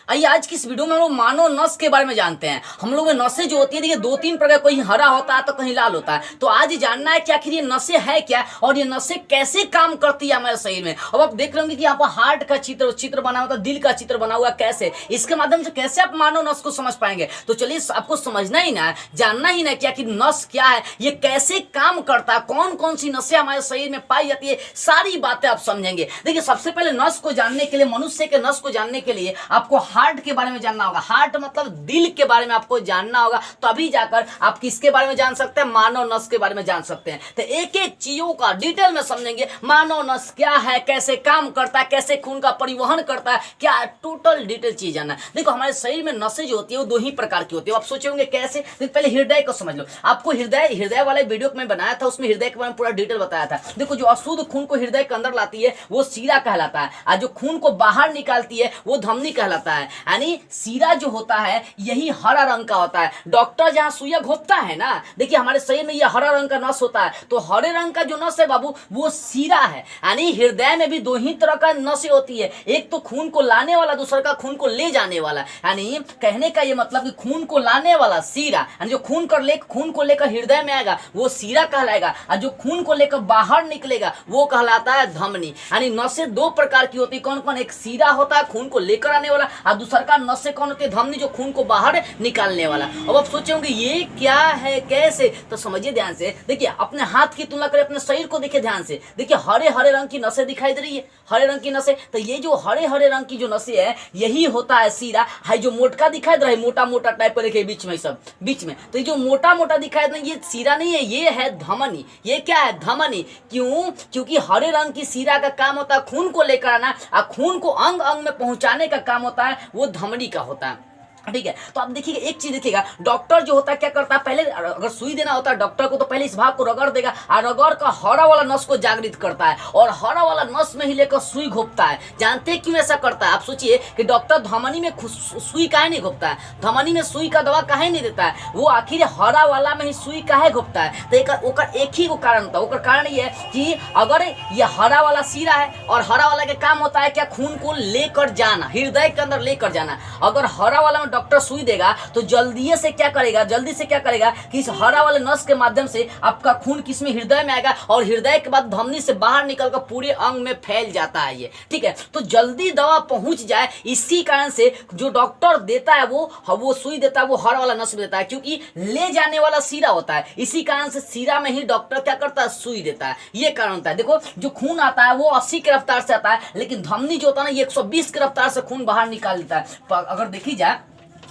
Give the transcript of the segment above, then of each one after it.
आइए आज की इस वीडियो में हम लोग मानव नस के बारे में जानते हैं। हम लोग में नसें जो होती है देखिए दो तीन प्रकार, कहीं हरा होता है तो कहीं लाल होता है। तो आज जानना है कि आखिर ये नसें है क्या और ये नसें कैसे काम करती है हमारे शरीर में। अब आप देख रहे होंगे कि यहाँ पर हार्ट का चित्र बना हुआ, दिल का चित्र बना हुआ, कैसे इसके माध्यम से कैसे आप मानव नस को समझ पाएंगे। तो चलिए आपको समझना ही ना है, जानना ही ना कि आखिर नस क्या है, ये कैसे काम करता है, कौन कौन सी नसें हमारे शरीर में पाई जाती है, सारी बातें आप समझेंगे। देखिए सबसे पहले नस को जानने के लिए, मनुष्य के नस को जानने के लिए आपको हार्ट के बारे में जानना होगा। हार्ट मतलब दिल के बारे में आपको जानना होगा, तभी जाकर आप किसके बारे में जान सकते हैं, मानव नस के बारे में जान सकते हैं। तो एक एक चीजों का डिटेल में समझेंगे। मानव नस क्या है, कैसे काम करता है, कैसे खून का परिवहन करता है, क्या टोटल डिटेल चीज जानना है। देखो हमारे शरीर में नसें जो होती है वो दो ही प्रकार की होती है। आप सोचेंगे कैसे, तो पहले हृदय को समझ लो। आपको हृदय वाले वीडियो मैं बनाया था, उसमें हृदय के बारे में पूरा डिटेल बताया था। देखो जो अशुद्ध खून को हृदय के अंदर लाती है वो सीरा कहलाता है, और जो खून को बाहर निकालती है वो धमनी कहलाता है। यानी सीरा जो होता है यही हरा रंग का होता है। डॉक्टर जहां सुइया घोपता है ना, देखिए हमारे शरीर में ये हरा रंग का नस होता है, तो हरे रंग का जो नस है बाबू वो सीरा है। यानी हृदय में भी दो ही तरह का नसें होती है, एक तो खून को लाने वाला, दूसरा का खून को ले जाने वाला। यानी कहने का ये मतलब कि खून को लाने वाला सीरा, यानी जो खून को लेकर हृदय में आएगा वो सीरा कहलाएगा, और जो खून को लेकर बाहर निकलेगा वो कहलाता है धमनी। यानी नसें दो प्रकार की होती है। कौन कौन, एक सीरा होता है खून को लेकर आने वाला, और दूसरा का नसें कौन होती है, धमनी जो खून को बाहर निकालने वाला। अब आप सोचे होंगे ये क्या है, कैसे, तो समझिए ध्यान से। देखिए अपने हाथ की तुलना करें अपने शरीर को, देखिए ध्यान से। देखिए हरे हरे रंग की नसें दिखाई दे रही है, हरे रंग की नसें। तो ये जो हरे हरे रंग की जो नसें है यही होता है सीरा। है जो मोटका दिखाई दे रहा है, मोटा मोटा टाइप का देखिए बीच में, सब बीच में, तो ये जो मोटा मोटा दिखाई दे रहा है ये सीरा नहीं है, ये है धमनी। ये क्या है, धमनी। क्यों? क्योंकि हरे रंग की सीरा का काम होता है खून को लेकर आना, और खून को अंग अंग में पहुंचाने का काम होता है वो धमनी का होता है। ठीक है, तो आप देखिएगा एक चीज देखिएगा, डॉक्टर जो होता है क्या करता है, पहले अगर सुई देना होता है डॉक्टर को तो पहले इस भाग को रगड़ देगा, और रगड़ का हरा वाला नस को जागृत करता है, और हरा वाला नस में ही लेकर सुई घोपता है। जानते हैं क्यों ऐसा करता है? आप सोचिए कि डॉक्टर धमनी में सुई काहे नहीं घोपता है, धमनी में सुई का दवा काहे नहीं देता है, वो आखिर हरा वाला में ही सुई काहे घोपता है? तो एक ही कारण होता है। ओकर कारण ये है कि अगर ये हरा वाला सीरा है और हरा वाला के काम होता है क्या, खून को लेकर जाना, हृदय के अंदर लेकर जाना। अगर हरा वाला डॉक्टर सुई देगा तो जल्दी से क्या करेगा कि इस हरा वाले नस के माध्यम से आपका खून किसमें, हृदय में आएगा, और हृदय के बाद धमनी से बाहर निकलकर पूरे अंग में फैल जाता है ये। ठीक है, तो जल्दी दवा पहुंच जाए, इसी कारण से जो डॉक्टर देता है वो सुई देता है, वो हरा वाला नस में देता है, क्योंकि ले जाने वाला सीरा होता है। इसी कारण से सीरा में ही डॉक्टर क्या करता है, सुई देता है। ये कारण होता है। देखो जो खून आता है वो 80 की रफ्तार से आता है, लेकिन धमनी जो होता है ना ये 120 की रफ्तार से खून बाहर निकाल देता है। अगर देखी जाए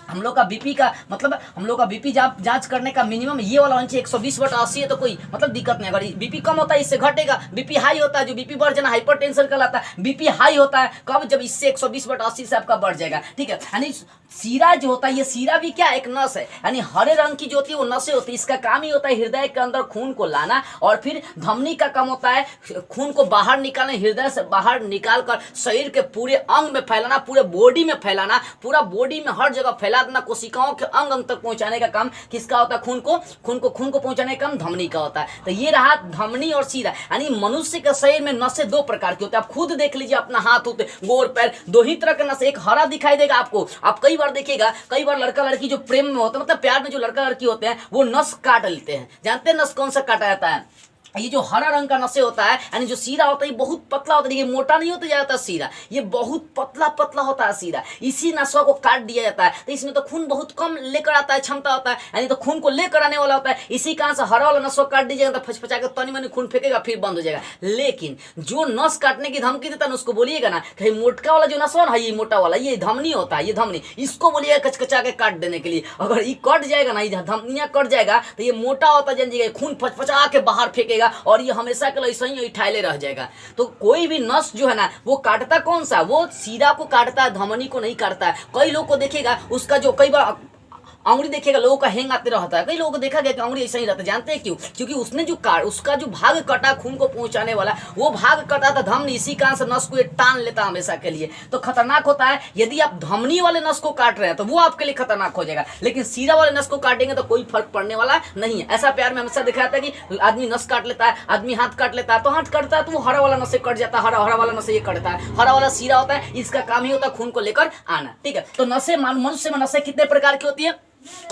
हम लोग का बीपी का मतलब, हम लोग का बीपी जांच करने का मिनिमम ये वाला होना चाहिए 120/80 है, तो कोई मतलब दिक्कत नहीं। अगर बीपी कम होता है इससे घटेगा, बीपी हाई होता है, जो बीपी बढ़ जाना हाइपरटेंशन कहलाता है। बीपी हाई होता है कब, जब इससे 120/80 से आपका बढ़ जाएगा। ठीक है, यानी सीरा जो होता है ये सीरा भी क्या एक नस है, यानी हरे रंग की जो होती है वो नसें होती है। इसका काम ही होता है हृदय के अंदर खून को लाना, और फिर धमनी का काम होता है खून को बाहर निकालना, हृदय से बाहर निकाल कर शरीर के पूरे अंग में फैलाना, पूरे बॉडी में फैलाना, पूरा बॉडी में हर जगह फैला देना, कोशिकाओं के अंग अंग तक पहुंचाने का काम किसका होता है, खून को पहुंचाने का काम धमनी का होता है। तो ये रहा धमनी और सीरा। यानी मनुष्य के शरीर में नसें दो प्रकार की होती है। आप खुद देख लीजिए अपना हाथ होते, गोर पैर, दो ही तरह के नसें। एक हरा दिखाई देगा आपको, आप कई बार देखिएगा, कई बार लड़का लड़की जो प्रेम में होता है, मतलब प्यार में जो लड़का लड़की होते हैं वो नस काट लेते हैं। जानते हैं नस कौन सा काटा जाता है? ये जो हरा रंग का नसें होता है, यानी जो सीरा होता है ये बहुत पतला होता है, ये मोटा नहीं होता जाता सीरा, ये बहुत पतला पतला होता है सीरा। इसी नसों को काट दिया जाता है, तो इसमें तो खून बहुत कम लेकर आता है, क्षमता होता है, यानी तो खून को लेकर आने वाला होता है। इसी कारण से हरा वाला नसों काट दीजिएगा तो फचफचा के तनी मनी खून फेंकेगा, फिर बंद हो जाएगा। लेकिन जो नस काटने की धमकी देता है उसको बोलिएगा ना कहीं मोटका वाला जो नस है ना, ये मोटा वाला, ये धमनी होता है, ये धमनी, इसको बोलिएगा कचकचा के काट देने के लिए। अगर ये कट जाएगा ना, ये धमनियां कट जाएगा, तो ये मोटा होता जाइएगा, खून फचफचा के बाहर फेंकेगा, और ये हमेशा के लिए सही ही ठायले रह जाएगा। तो कोई भी नस जो है ना वो काटता कौन सा, वो सीरा को काटता है, धमनी को नहीं काटता है। कई लोग को देखिएगा उसका जो कई बार अंगुली देखिएगा लोगों का हैंग आते रहता है, कई लोगों को देखा गया कि अंगुली ऐसा ही रहता है। जानते हैं क्यों? क्योंकि उसने जो उसका जो भाग कटा खून को पहुंचाने वाला, वो भाग कटा था धमनी, इसी कारण से नस को ये टान लेता हमेशा के लिए। तो खतरनाक होता है। यदि आप धमनी वाले नस को काट रहे हैं तो वो आपके लिए खतरनाक हो जाएगा, लेकिन सीरा वाले नस को काटेंगे तो कोई फर्क पड़ने वाला नहीं है। ऐसा प्यार में हमेशा देखा जाता है कि आदमी नस काट लेता है, आदमी हाथ काट लेता है, तो हाथ काटता है तो वो हरा वाला नस से कट जाता है, हरा हरा वाला नस से ये कटता है। हरा वाला सीरा होता है, इसका काम ही होता है खून को लेकर आना। ठीक है, तो नसें, मनुष्य में नसें कितने प्रकार की होती है?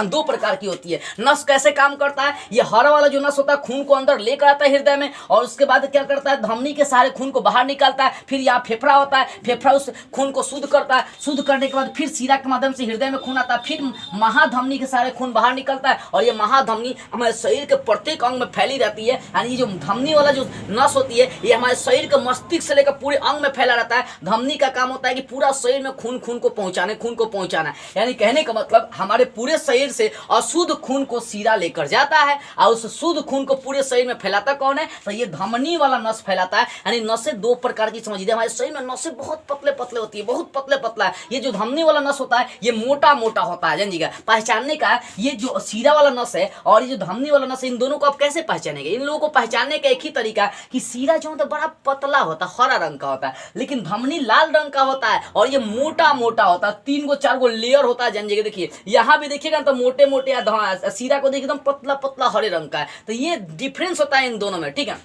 2 प्रकार की होती है। नस कैसे काम करता है? ये हरा वाला जो नस होता है खून को अंदर लेकर आता है हृदय में, और उसके बाद क्या करता है, धमनी के सहारे खून को बाहर निकालता है। फिर यहाँ फेफड़ा होता है, फेफड़ा उस खून को शुद्ध करता है, शुद्ध करने के बाद फिर सीरा के माध्यम से हृदय में खून आता है, फिर महाधमनी के सहारे खून बाहर निकलता है। और ये महाधमनी हमारे शरीर के प्रत्येक अंग में फैली रहती है। यानी ये जो धमनी वाला जो नस होती है, ये हमारे शरीर के मस्तिष्क से लेकर पूरे अंग में फैला रहता है। धमनी का काम होता है कि पूरा शरीर में खून को पहुंचाना। यानी कहने का मतलब हमारे पूरे शरीर से अशुद्ध खून को सीरा लेकर जाता है, और उस शुद्ध खून को पूरे शरीर में फैलाता कौन है? तो ये धमनी वाला नस फैलाता है। यानी नसें 2 प्रकार की समझिए। हमारे शरीर में नसें बहुत पतले पतले होती है, बहुत पतले पतला है। ये जो धमनी वाला नस होता है ये मोटा मोटा होता है। जानिएगा, पहचानने का ये जो सीरा वाला नस है और ये जो धमनी वाला नस है, इन दोनों को आप कैसे पहचानेंगे? इन लोगों को पहचानने का एक ही तरीका कि सीरा जो होता है बड़ा पतला होता है, हरा रंग का होता है, लेकिन धमनी लाल रंग का होता है और ये मोटा मोटा होता है। 3 4 लेयर होता है। जानिएगा, देखिए यहाँ भी देखिएगा तो मोटे मोटे, सीरा को देखिए एकदम पतला पतला हरे रंग का है। तो ये डिफरेंस होता है इन दोनों में। ठीक है,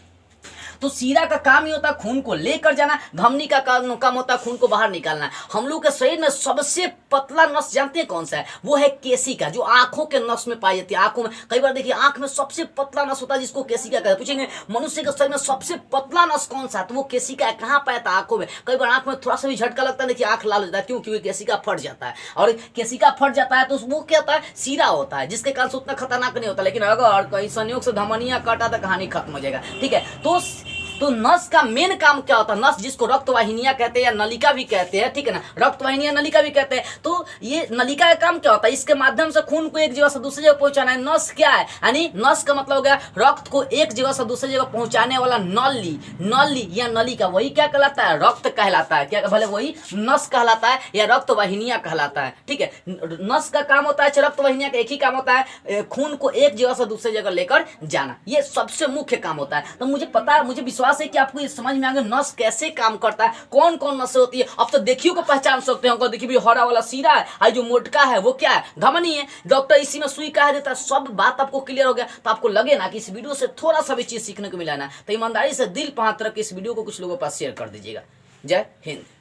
तो सीरा का काम ही होता है खून को लेकर जाना, धमनी का काम होता है खून को बाहर निकालना। हम लोग के शरीर में सबसे पतला नस जानते हैं कौन सा है? वो है केसिका, जो आंखों के नस में पाई जाती है। आंखों में कई बार देखिए आंख में सबसे पतला नस होता है जिसको केसिका कहते हैं। पूछेंगे मनुष्य के शरीर में सबसे पतला नस कौन सा है, तो वो केसिका है। कहाँ पाया था? आंखों में। कई बार आंख में थोड़ा सा भी झटका लगता है, देखिए आंख लाल हो जाता है। क्यों? क्योंकि केसिका फट जाता है, और केसिका फट जाता है तो वो क्या होता है? सीरा होता है, जिसके कारण से उतना खतरनाक नहीं होता। लेकिन अगर कहीं संयोग से धमनिया काटा तो कहानी खत्म हो जाएगा। ठीक है, तो नस का मेन काम क्या होता है? नस जिसको रक्त वाहिनियां कहते हैं या नलिका भी कहते हैं, ठीक है ना, रक्त वाहिनियां नलिका भी कहते हैं। तो ये नलिका का काम क्या होता है? इसके माध्यम से खून को एक जगह से दूसरी जगह पहुंचाना है। नस क्या है? यानी नस का मतलब हो गया रक्त को एक जगह से दूसरी जगह पहुंचाने वाला नली या नलिका। वही क्या कहलाता है? रक्त कहलाता है। क्या भले वही नस कहलाता है या रक्त वाहिनियां कहलाता है। ठीक है, नस का काम होता है, रक्त वाहिनियां का एक ही काम होता है, खून को एक जगह से दूसरी जगह लेकर जाना। ये सबसे मुख्य काम होता है। तो मुझे पता है, मुझे विश्वास है कि आपको ये समझ में आ गया नस कैसे काम करता है, कौन कौन नसें होती है। अब तो देखियो को पहचान सकते हैं। देखिए भी हरा वाला सीरा है, और जो मोटका है वो क्या है? धमनी है। डॉक्टर इसी में सुई कह देता है। सब बात आपको क्लियर हो गया। तो आपको लगे ना कि इस वीडियो से थोड़ा सा भी चीज सीखने को मिला ना, तो ईमानदारी से दिल पे हाथ रख के इस वीडियो को कुछ लोगों के पास शेयर कर दीजिएगा। जय हिंद।